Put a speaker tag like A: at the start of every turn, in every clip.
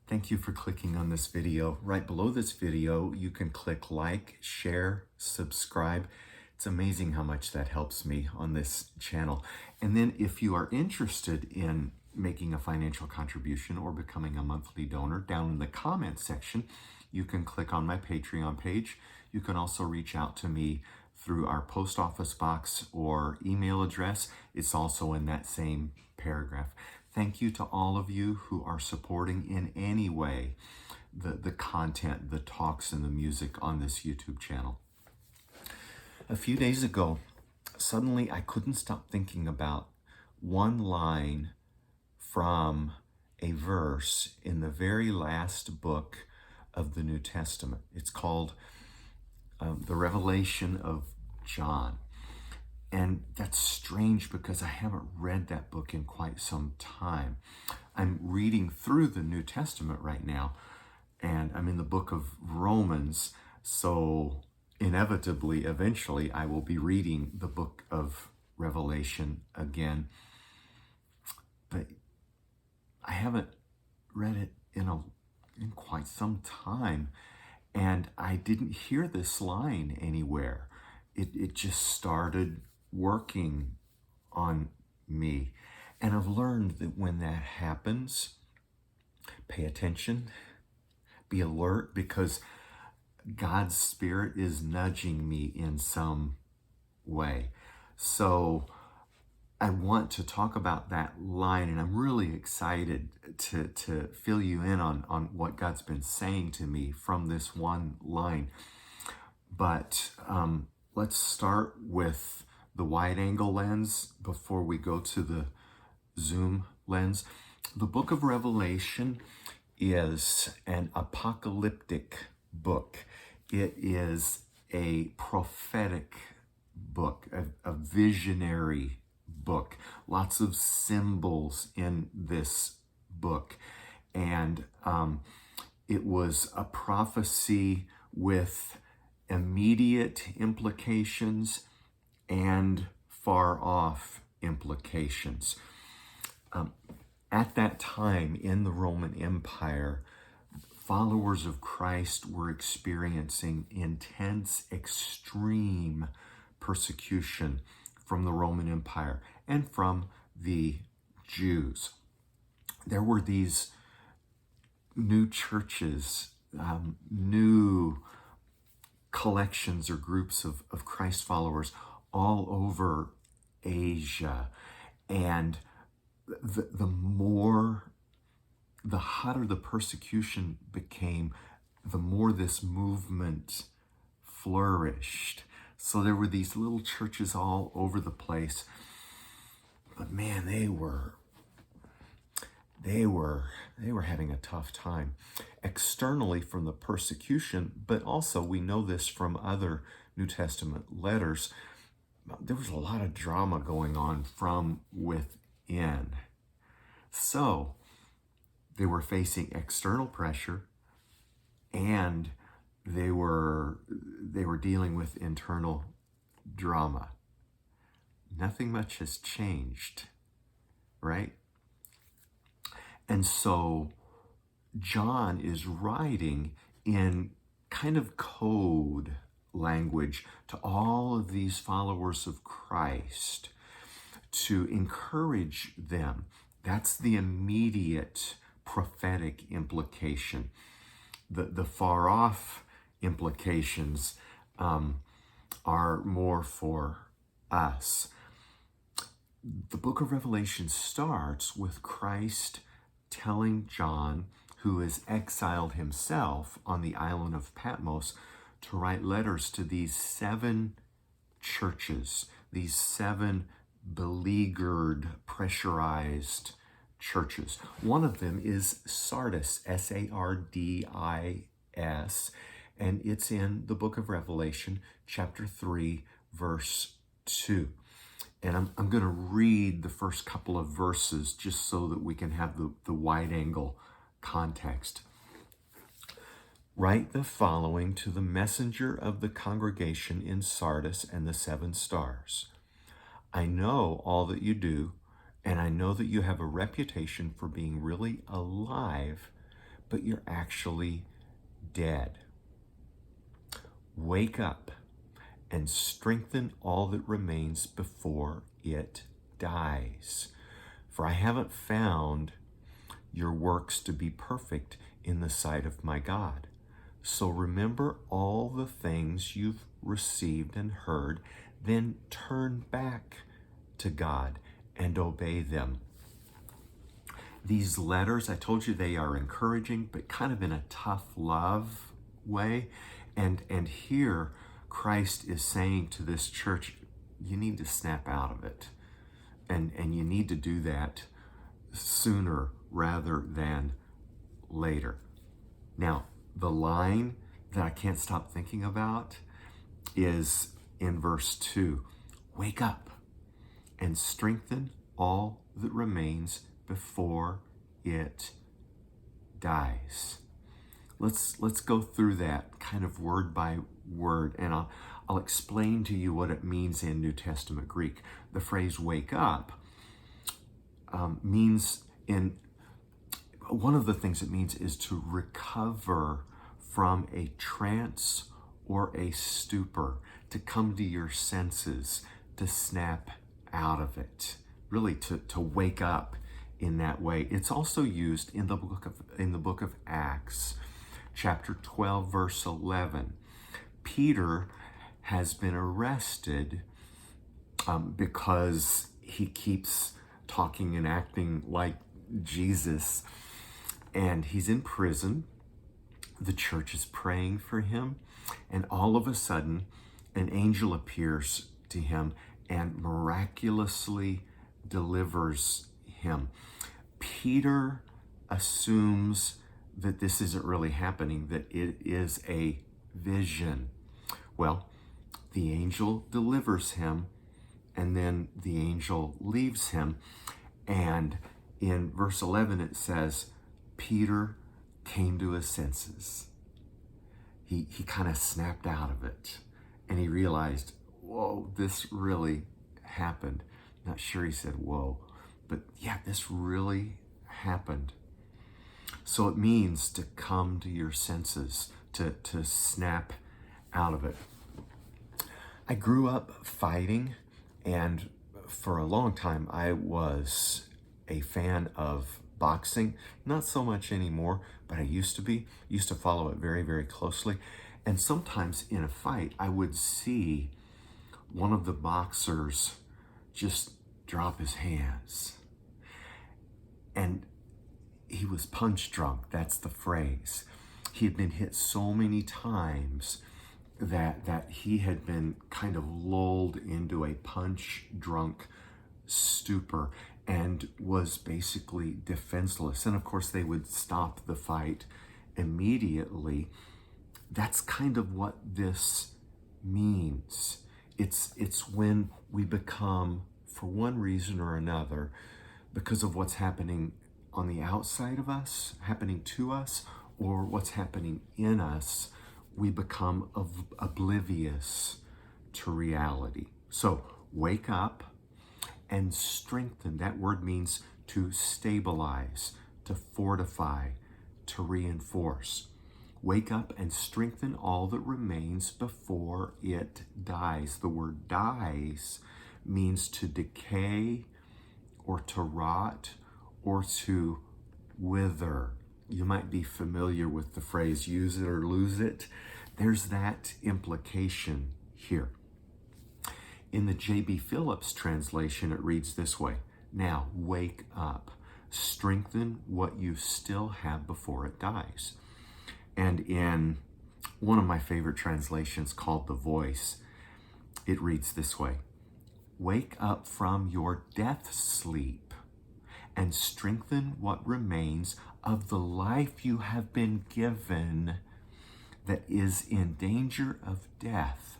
A: Thank you for clicking on this video. Right below this video, you can click like, share, subscribe. It's amazing how much that helps me on this channel. And then if you are interested in making a financial contribution or becoming a monthly donor, down in the comments section, you can click on my Patreon page. You can also reach out to me through our post office box or email address. It's also in that same paragraph. Thank you to all of you who are supporting in any way the content, the talks, and the music on this YouTube channel. A few days ago, suddenly I couldn't stop thinking about one line from a verse in the very last book of the New Testament. It's called the Revelation of John. And that's strange because I haven't read that book in quite some time. I'm reading through the New Testament right now, and I'm in the book of Romans, so inevitably, eventually, I will be reading the book of Revelation again. But I haven't read it in quite some time, and I didn't hear this line anywhere. It just started working on me. And I've learned that when that happens, pay attention, be alert, because God's Spirit is nudging me in some way. So I want to talk about that line, and I'm really excited to fill you in on what God's been saying to me from this one line. But let's start with the wide-angle lens before we go to the zoom lens. The book of Revelation is an apocalyptic book. It is a prophetic book, a visionary book. Lots of symbols in this book. And it was a prophecy with immediate implications and far off implications. At that time in the Roman Empire, followers of Christ were experiencing intense, extreme persecution from the Roman Empire and from the Jews. There were these new churches, new collections or groups of Christ followers all over Asia. And the hotter the persecution became, the more this movement flourished. So there were these little churches all over the place. But man, they were having a tough time externally from the persecution, but also we know this from other New Testament letters. There was a lot of drama going on from within. So they were facing external pressure, and they were dealing with internal drama. Nothing much has changed, right? And so John is writing in kind of code language to all of these followers of Christ to encourage them. That's the immediate prophetic implication. The far off implications are more for us. The book of Revelation starts with Christ telling John, who is exiled himself on the island of Patmos, to write letters to these 7 churches, these 7 beleaguered, pressurized churches. One of them is Sardis, S-A-R-D-I-S, and it's in the book of Revelation, chapter 3, verse 2. And I'm going to read the first couple of verses just so that we can have the wide-angle context. Write the following to the messenger of the congregation in Sardis and the 7 stars. I know all that you do, and I know that you have a reputation for being really alive, but you're actually dead. Wake up and strengthen all that remains before it dies. For I haven't found your works to be perfect in the sight of my God. So remember all the things you've received and heard, then turn back to God and obey them. These letters, I told you they are encouraging, but kind of in a tough love way. And here Christ is saying to this church, you need to snap out of it. And you need to do that sooner rather than later. Now, the line that I can't stop thinking about is in verse 2. Wake up and strengthen all that remains before it dies. Let's go through that kind of word by word, and I'll explain to you what it means in New Testament Greek. The phrase wake up means, in one of the things it means is to recover from a trance or a stupor, to come to your senses, to snap out of it, really to wake up in that way. It's also used in the book of Acts, chapter 12, verse 11. Peter has been arrested because he keeps talking and acting like Jesus, and he's in prison. The church is praying for him, and all of a sudden an angel appears to him and miraculously delivers him. Peter assumes that this isn't really happening, that it is a vision. Well, the angel delivers him, and then the angel leaves him. And in verse 11 it says, Peter came to his senses. He kind of snapped out of it, and he realized, whoa, this really happened. Not sure he said whoa, but yeah, this really happened. So it means to come to your senses, to snap out of it. I grew up fighting, and for a long time I was a fan of boxing. Not so much anymore, but I used to follow it very, very closely. And sometimes in a fight, I would see one of the boxers just drop his hands. And he was punch drunk, that's the phrase. He had been hit so many times that he had been kind of lulled into a punch drunk stupor and was basically defenseless. And of course they would stop the fight immediately. That's kind of what this means. It's when we become, for one reason or another, because of what's happening on the outside of us, happening to us, or what's happening in us, we become oblivious to reality. So wake up and strengthen. That word means to stabilize, to fortify, to reinforce. Wake up and strengthen all that remains before it dies. The word dies means to decay or to rot or to wither. You might be familiar with the phrase use it or lose it. There's that implication here. In the J.B. Phillips translation, it reads this way: now wake up, strengthen what you still have before it dies. And in one of my favorite translations called The Voice, it reads this way: wake up from your death sleep and strengthen what remains of the life you have been given that is in danger of death.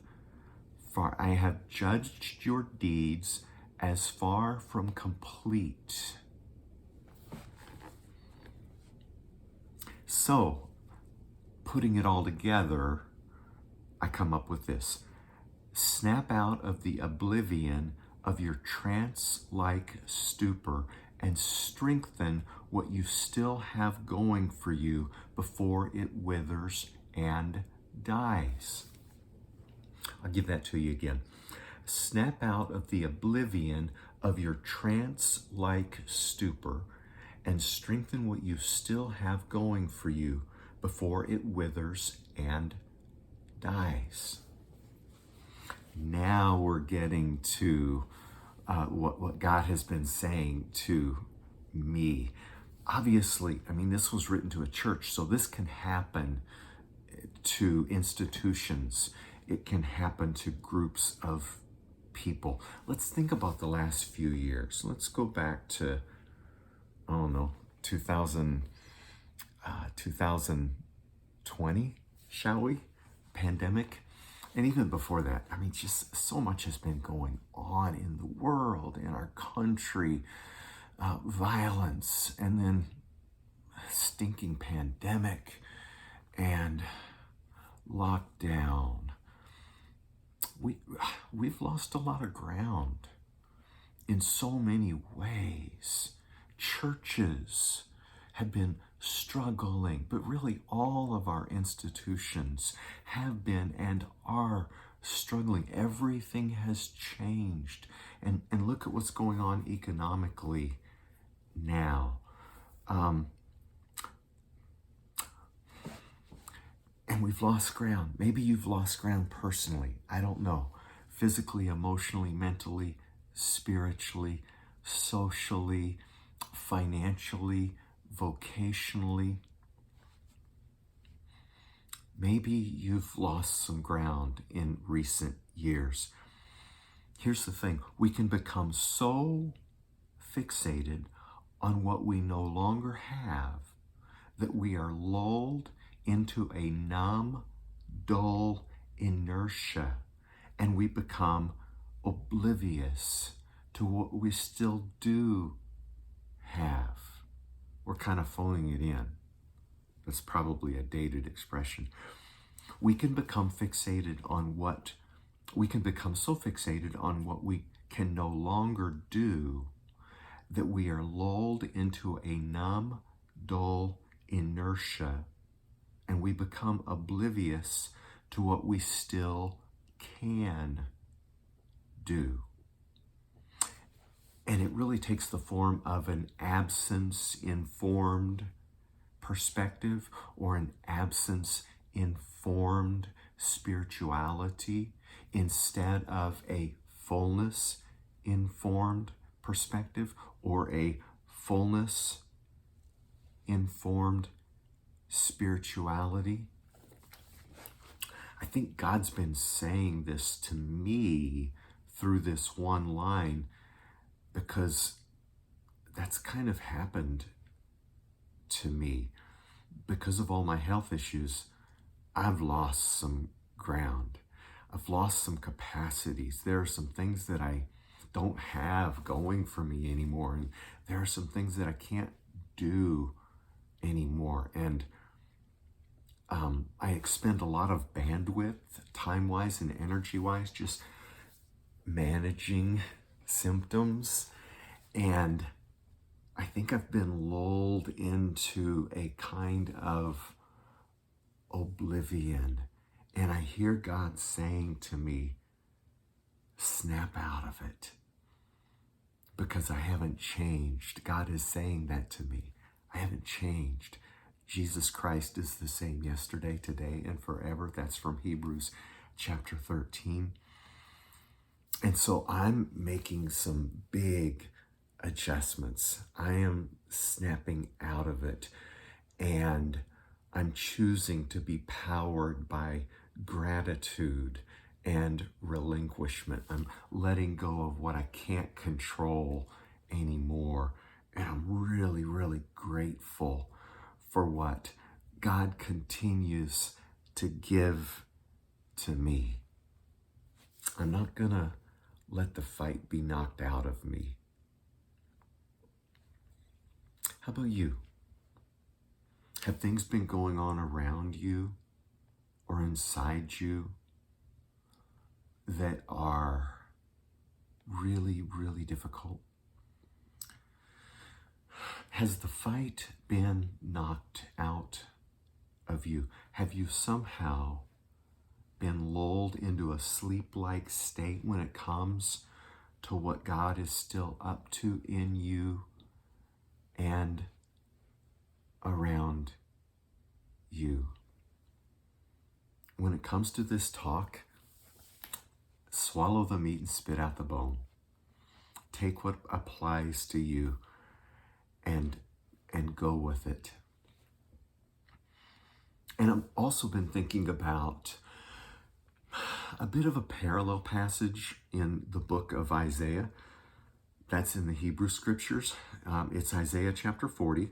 A: For I have judged your deeds as far from complete. So, putting it all together, I come up with this: snap out of the oblivion of your trance-like stupor and strengthen what you still have going for you before it withers and dies. I'll give that to you again. Snap out of the oblivion of your trance-like stupor and strengthen what you still have going for you before it withers and dies. Now we're getting to what God has been saying to me. Obviously, I mean, this was written to a church, so this can happen to institutions. It can happen to groups of people. Let's think about the last few years. Let's go back to, 2020, shall we? Pandemic. And even before that, I mean, just so much has been going on in the world, in our country, violence, and then stinking pandemic and lockdown. We've lost a lot of ground in so many ways. Churches have been struggling, but really all of our institutions have been and are struggling. Everything has changed. And look at what's going on economically now. And we've lost ground. Maybe you've lost ground personally. I don't know. Physically, emotionally, mentally, spiritually, socially, financially, vocationally. Maybe you've lost some ground in recent years. Here's the thing. We can become so fixated on what we no longer have that we are lulled into a numb, dull inertia, and we become oblivious to what we still do have. We're kind of phoning it in. That's probably a dated expression. We can become so fixated on what we can no longer do that we are lulled into a numb, dull inertia, and we become oblivious to what we still can do. And it really takes the form of an absence-informed perspective or an absence-informed spirituality instead of a fullness-informed perspective or a fullness-informed spirituality. I think God's been saying this to me through this one line because that's kind of happened to me. Because of all my health issues, I've lost some ground. I've lost some capacities. There are some things that I don't have going for me anymore. And there are some things that I can't do anymore. And I expend a lot of bandwidth, time-wise and energy-wise, just managing symptoms. And I think I've been lulled into a kind of oblivion. And I hear God saying to me, snap out of it. Because I haven't changed. God is saying that to me. I haven't changed. Jesus Christ is the same yesterday, today, and forever. That's from Hebrews chapter 13. And so I'm making some big adjustments. I am snapping out of it. And I'm choosing to be powered by gratitude and relinquishment. I'm letting go of what I can't control anymore. And I'm really, really grateful for what God continues to give to me. I'm not going to let the fight be knocked out of me. How about you? Have things been going on around you or inside you that are really, really difficult? Has the fight been knocked out of you? Have you somehow been lulled into a sleep-like state when it comes to what God is still up to in you and around you? When it comes to this talk, swallow the meat and spit out the bone. Take what applies to you and go with it. And I've also been thinking about a bit of a parallel passage in the book of Isaiah. That's in the Hebrew scriptures. It's Isaiah chapter 40,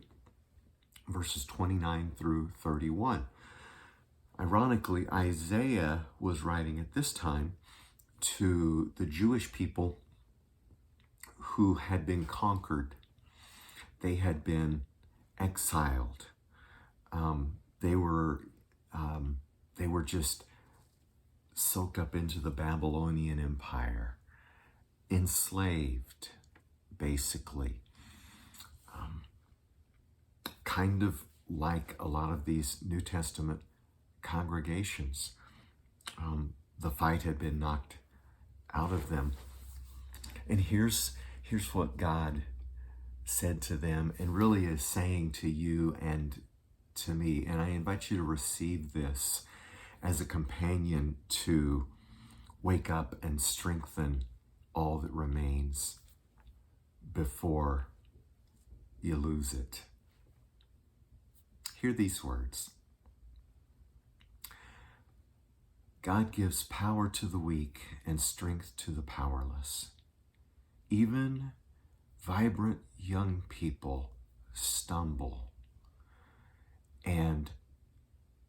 A: verses 29 through 31. Ironically, Isaiah was writing at this time to the Jewish people who had been conquered. They had been exiled. They were just soaked up into the Babylonian Empire, enslaved, basically. Kind of like a lot of these New Testament congregations. The fight had been knocked out of them. And here's what God said to them, and really is saying to you and to me. And I invite you to receive this as a companion to wake up and strengthen all that remains before you lose it. Hear these words. God gives power to the weak and strength to the powerless. Even vibrant young people stumble, and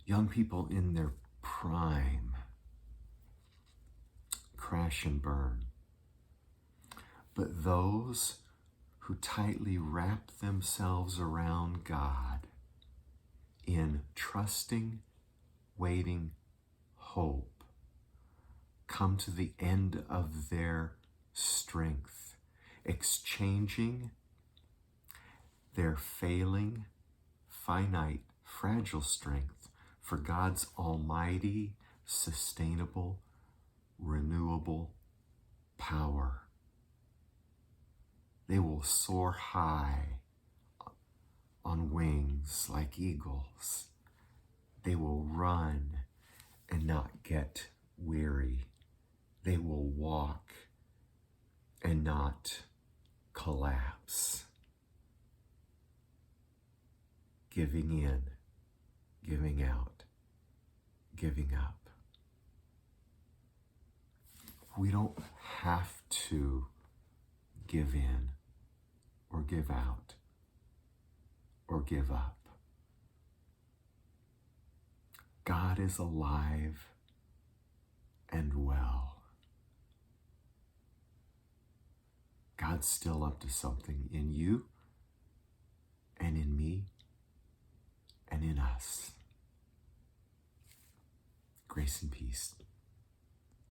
A: young people in their prime crash and burn. But those who tightly wrap themselves around God in trusting, waiting hope come to the end of their strength, exchanging their failing, finite, fragile strength for God's almighty, sustainable, renewable power. They will soar high on wings like eagles. They will run and not get weary. They will walk and not collapse. Giving in, giving out, giving up. We don't have to give in or give out or give up. God is alive and well. God's still up to something in you and in me and in us. Grace and peace.